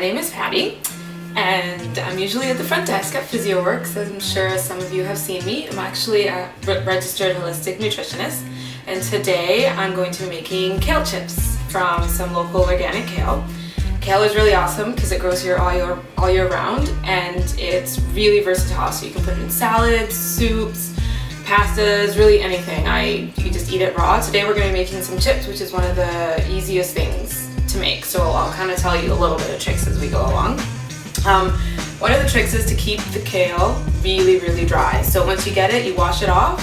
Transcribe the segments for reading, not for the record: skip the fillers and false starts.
name is Patty, and I'm usually at the front desk at PhysioWorks, as I'm sure some of you have seen me. I'm actually a registered holistic nutritionist, and today I'm going to be making kale chips from some local organic kale. Kale is really awesome because it grows here all year round, and it's really versatile, so you can put it in salads, soups, pastas, really anything. You just eat it raw. Today we're going to be making some chips, which is one of the easiest things to make, so I'll kind of tell you a little bit of tricks as we go along. One of the tricks is to keep the kale really dry. So once you get it, you wash it off,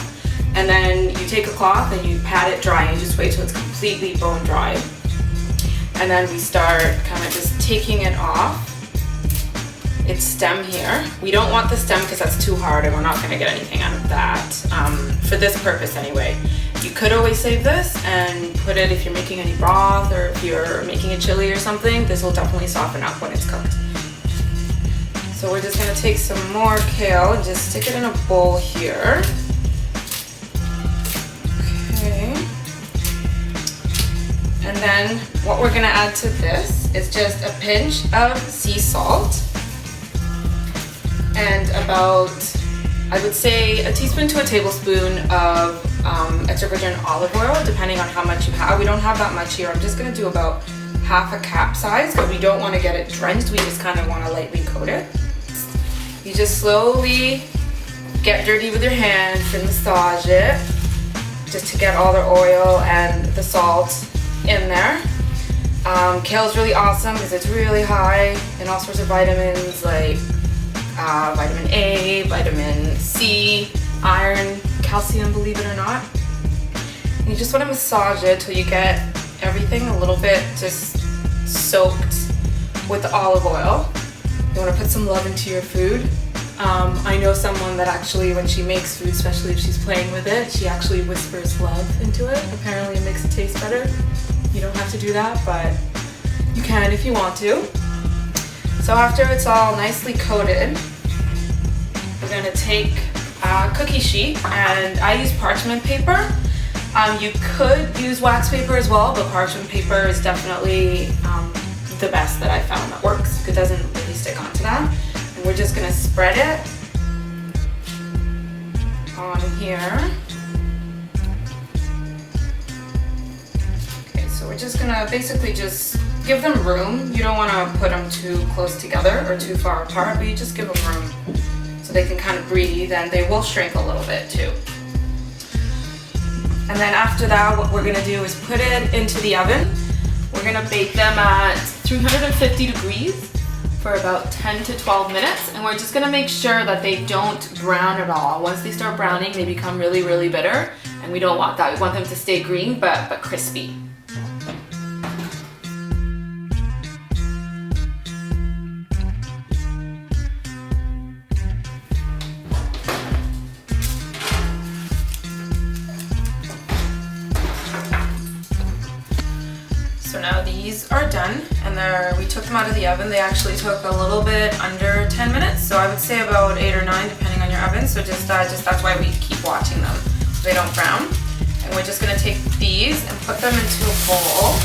and then you take a cloth and you pat it dry, and you just wait till it's completely bone dry. And then we start kind of just taking it off its stem here. We don't want the stem because that's too hard and we're not going to get anything out of that, for this purpose anyway. You could always save this and put it if you're making any broth or if you're making a chili or something. This will definitely soften up when it's cooked. So we're just going to take some more kale and just stick it in a bowl here. Okay. And then what we're going to add to this is just a pinch of sea salt and about, I would say, a teaspoon to a tablespoon of extra virgin olive oil, depending on how much you have. We don't have that much here. I'm just going to do about half a cap size because we don't want to get it drenched. We just kind of want to lightly coat it. You just slowly get dirty with your hands and massage it just to get all the oil and the salt in there. Kale is really awesome because it's really high in all sorts of vitamins like vitamin A, vitamin C, iron, calcium, believe it or not. And you just want to massage it till you get everything a little bit just soaked with the olive oil. You want to put some love into your food. I know someone that actually, when she makes food, especially if she's playing with it, she actually whispers love into it. Apparently it makes it taste better. You don't have to do that, but you can if you want to. So after it's all nicely coated, we're going to take a cookie sheet, and I use parchment paper. You could use wax paper as well, but parchment paper is definitely the best that I found that works. It doesn't really stick onto that. And we're just going to spread it on here. Okay, so we're just going to basically just give them room. You don't want to put them too close together or too far apart, but you just give them room so they can kind of breathe, and they will shrink a little bit too. And then after that, what we're going to do is put it into the oven. We're going to bake them at 350 degrees for about 10 to 12 minutes, and we're just going to make sure that they don't brown at all. Once they start browning, they become really bitter, and we don't want that. We want them to stay green but crispy. So now these are done, and we took them out of the oven. They actually took a little bit under 10 minutes, so I would say about 8 or 9 depending on your oven. So just that's why we keep watching them so they don't brown. And we're just going to take these and put them into a bowl.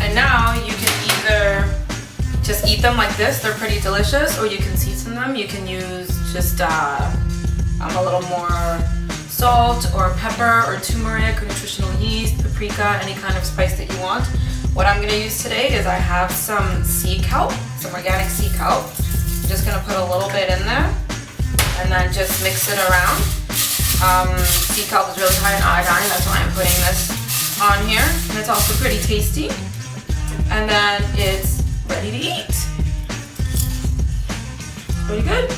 And now you can either just eat them like this, they're pretty delicious, or you can season them. You can use just a little more salt or pepper or turmeric or nutritional yeast, paprika, any kind of spice that you want. What I'm going to use today is I have some sea kelp, some organic sea kelp. I'm just going to put a little bit in there and then just mix it around. Sea kelp is really high in iodine, that's why I'm putting this on here. And it's also pretty tasty. And then it's ready to eat. Pretty good.